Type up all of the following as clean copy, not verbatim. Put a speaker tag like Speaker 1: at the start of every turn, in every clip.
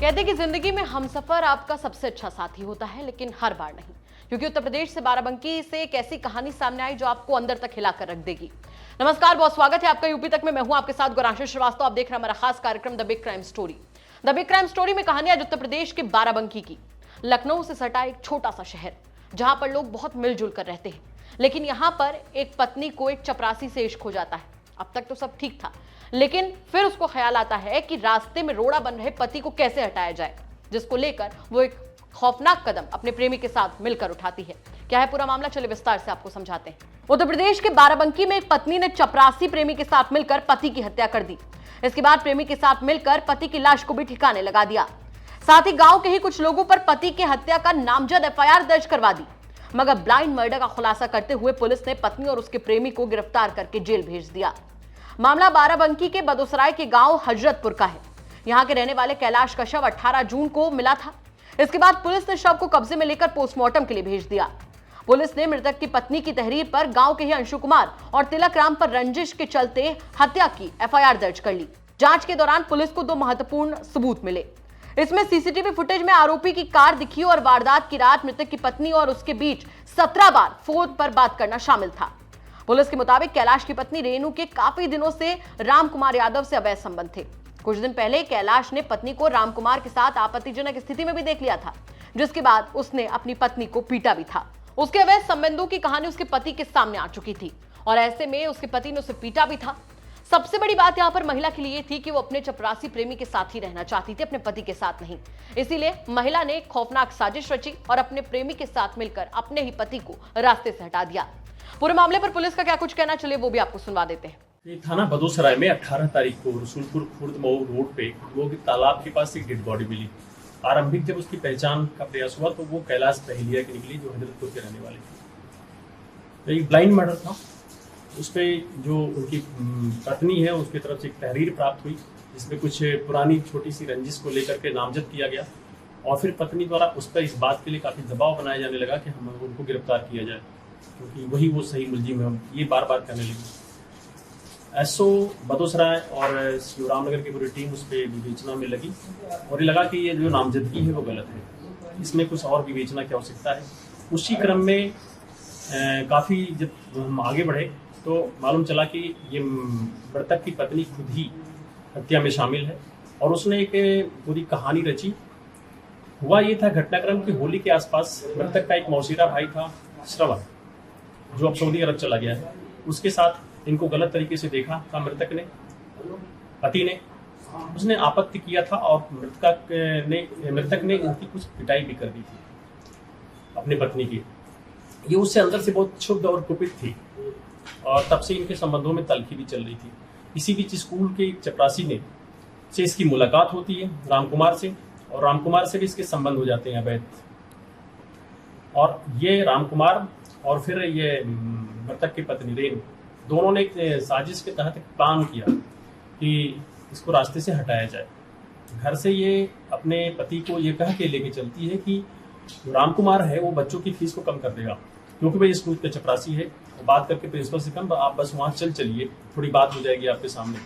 Speaker 1: कहते हैं कि जिंदगी में हमसफर आपका सबसे अच्छा साथी होता है, लेकिन हर बार नहीं, क्योंकि उत्तर प्रदेश से बाराबंकी से एक ऐसी कहानी सामने आई जो आपको अंदर तक हिलाकर रख देगी। नमस्कार, बहुत स्वागत है आपका यूपी तक में। मैं हूं आपके साथ गौरांशी श्रीवास्तव। आप देख रहे हैं हमारा खास कार्यक्रम the big crime story. The big crime story में कहानी आज उत्तर प्रदेश के बाराबंकी की। लखनऊ से सटा एक छोटा सा शहर जहां पर लोग बहुत मिलजुल कर रहते हैं, लेकिन यहां पर एक पत्नी को एक चपरासी से इश्क हो जाता है। अब तक तो सब ठीक था, लेकिन फिर उसको ख्याल आता है कि रास्ते में रोड़ा बन रहे पति को कैसे हटाया जाए, जिसको लेकर वो एक खौफनाक कदम अपने प्रेमी के साथ मिलकर उठाती है। क्या है पूरा मामला, चलिए विस्तार से आपको समझाते हैं। उत्तर प्रदेश के बाराबंकी में एक पत्नी ने चपरासी प्रेमी के साथ मिलकर पति की हत्या कर दी। इसके बाद प्रेमी के साथ मिलकर पति की लाश को भी ठिकाने लगा दिया। साथ ही गांव के ही कुछ लोगों पर पति की हत्या का नामजद एफआईआर दर्ज करवा दी। मगर ब्लाइंड मर्डर का खुलासा करते हुए पुलिस ने पत्नी और उसके प्रेमी को गिरफ्तार करके जेल भेज दिया। मामला बाराबंकी के बदोसराय के गांव हजरतपुर का है। यहां के रहने वाले कैलाश का शव 18 जून को मिला था। इसके बाद पुलिस ने शव को कब्जे में लेकर पोस्टमार्टम के लिए भेज दिया। पुलिस ने मृतक की पत्नी की तहरीर पर गांव के ही अंशु कुमार और तिलक राम पर रंजिश के चलते हत्या की एफआईआर दर्ज कर ली। जांच के दौरान पुलिस को 2 महत्वपूर्ण सबूत मिले। इसमें सीसीटीवी फुटेज में आरोपी की कार दिखी और वारदात की रात मृतक की पत्नी और उसके बीच 17 बार फोन पर बात करना शामिल था। पुलिस के मुताबिक कैलाश की पत्नी रेनू के काफी दिनों से राम कुमार यादव से अवैध संबंध थे। कुछ दिन पहले कैलाश ने पत्नी को राम कुमार के साथ आपत्तिजनक स्थिति में भी देख लिया था, जिसके बाद उसने अपनी पत्नी को पीटा भी था। उसके अवैध संबंधों की कहानी उसके पति के सामने आ चुकी थी और ऐसे में उसके पति ने उसे पीटा भी था। सबसे बड़ी बात यहाँ पर महिला के लिए थी कि वो अपने चपरासी प्रेमी के साथ ही रहना चाहती थी, अपने पति के साथ नहीं। इसीलिए महिला ने एक खौफनाक साजिश रची और अपने प्रेमी के साथ मिलकर अपने ही पति को रास्ते से हटा दिया। पूरे मामले पर पुलिस का क्या कुछ कहना, चलिए वो भी आपको सुनवा देते हैं।
Speaker 2: थाना बदोसराय में 18 तारीख को रसूलपुर खुर्द मऊ रोड पे वो तालाब के पास एक डेड बॉडी मिली। आरंभिक जब उसकी पहचान का प्रयास हुआ तो वो कैलाश पहलिया की निकली, जो हजरतपुर के रहने वाली थी। तो एक ब्लाइंड मर्डर था। उस पे जो उनकी पत्नी है उसकी तरफ से एक तहरीर प्राप्त हुई, जिसमें कुछ पुरानी छोटी सी रंजिश को लेकर के नामजद किया गया और फिर पत्नी द्वारा उस पर इस बात के लिए काफी दबाव बनाया जाने लगा कि हम उनको गिरफ्तार किया जाए, क्योंकि वही वो सही मुलजिम है। हम ये बार बार कहने लगे। एसओ बदोसराय और शिवरामनगर की पूरी टीम उस पर विवेचना में लगी और ये लगा कि ये जो नामजदगी है वो गलत है, इसमें कुछ और विवेचना की आवश्यकता है। उसी क्रम में काफ़ी जब हम आगे बढ़े तो मालूम चला कि ये मृतक की पत्नी खुद ही हत्या में शामिल है और उसने एक पूरी कहानी रची। हुआ ये था घटनाक्रम कि होली के आसपास मृतक का एक मौसीरा भाई था श्रवण, जो अब सऊदी अरब चला गया है। उसके साथ इनको गलत तरीके से देखा था मृतक ने, पति ने। उसने आपत्ति किया था और मृतक ने उनकी कुछ पिटाई भी कर दी थी अपनी पत्नी की। ये उससे अंदर से बहुत क्षुब्ध और कुपित थी और तब से इनके संबंधों में तल्खी भी चल रही थी। इसी बीच स्कूल के एक चपरासी ने से इसकी मुलाकात होती है रामकुमार से, और रामकुमार से भी इसके संबंध हो जाते हैं अवैध। और ये रामकुमार और फिर ये मृतक की पत्नी रेणु दोनों ने एक साजिश के तहत प्लान किया कि इसको रास्ते से हटाया जाए। घर से ये अपने पति को ये कह के लेके चलती है कि जो रामकुमार है वो बच्चों की फीस को कम कर देगा, क्योंकि भाई स्कूल के चपरासी है। वो बात करके प्रिंसिपल से कम, आप बस वहाँ चलिए, थोड़ी बात हो जाएगी आपके सामने।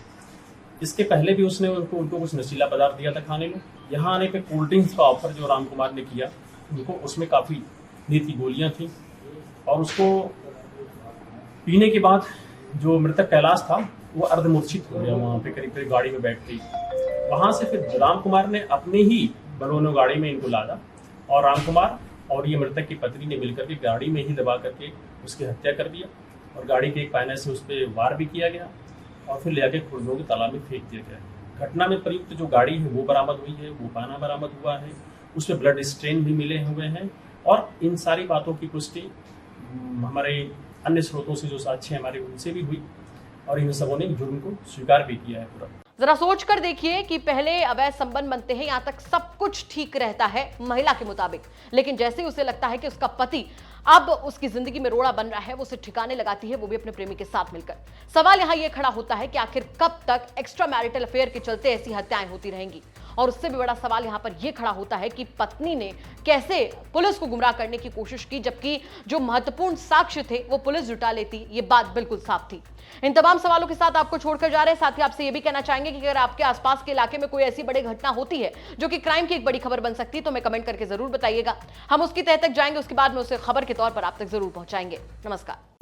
Speaker 2: इसके पहले भी उसने उनको कुछ नशीला पदार्थ दिया था खाने में। यहाँ आने पे कोल्ड ड्रिंक्स का ऑफर जो रामकुमार ने किया उनको, उसमें काफ़ी नीति गोलियाँ थी और उसको पीने के बाद जो मृतक कैलाश था वो अर्धमूर्छित हो गया वहाँ पे, करीब गाड़ी में बैठ गई। वहाँ से फिर रामकुमार ने अपने ही बलोनो गाड़ी में इनको लादा और रामकुमार और ये मृतक की पत्नी ने मिलकर के गाड़ी में ही दबा करके उसकी हत्या कर दिया और गाड़ी के एक पैने से उस पर वार भी किया गया और फिर ले आके खुर्दों के तालाब में फेंक दिया गया। घटना में प्रयुक्त जो गाड़ी है वो बरामद हुई है, वो पैना बरामद हुआ है, उसमें ब्लड स्ट्रेन भी मिले हुए हैं और इन सारी बातों की पुष्टि हमारे अन्य स्रोतों से जो साक्ष्य हमारे उनसे भी हुई और इन सबों ने जुर्म को स्वीकार भी किया है पूरा।
Speaker 1: जरा सोच कर देखिए कि पहले अवैध संबंध बनते हैं, यहां तक सब कुछ ठीक रहता है महिला के मुताबिक, लेकिन जैसे ही उसे लगता है कि उसका पति अब उसकी जिंदगी में रोड़ा बन रहा है, वो उसे ठिकाने लगाती है, वो भी अपने प्रेमी के साथ मिलकर। सवाल यहां यह खड़ा होता है कि आखिर कब तक एक्स्ट्रा मैरिटल अफेयर के चलते ऐसी हत्याएं होती रहेंगी और उससे भी बड़ा सवाल यहां पर यह खड़ा होता है कि पत्नी ने कैसे पुलिस को गुमराह करने की कोशिश की, जबकि जो महत्वपूर्ण साक्ष्य थे वो पुलिस जुटा लेती। ये बात बिल्कुल साफ थी। इन तमाम सवालों के साथ आपको छोड़कर जा रहे हैं। साथ ही आपसे ये भी कहना चाहेंगे कि अगर आपके आसपास के इलाके में कोई ऐसी बड़ी घटना होती है जो कि क्राइम की एक बड़ी खबर बन सकती है तो हमें कमेंट करके जरूर बताइएगा। हम उसकी तह तक जाएंगे, उसके बाद में उसे खबर के तौर पर आप तक जरूर पहुंचाएंगे। नमस्कार।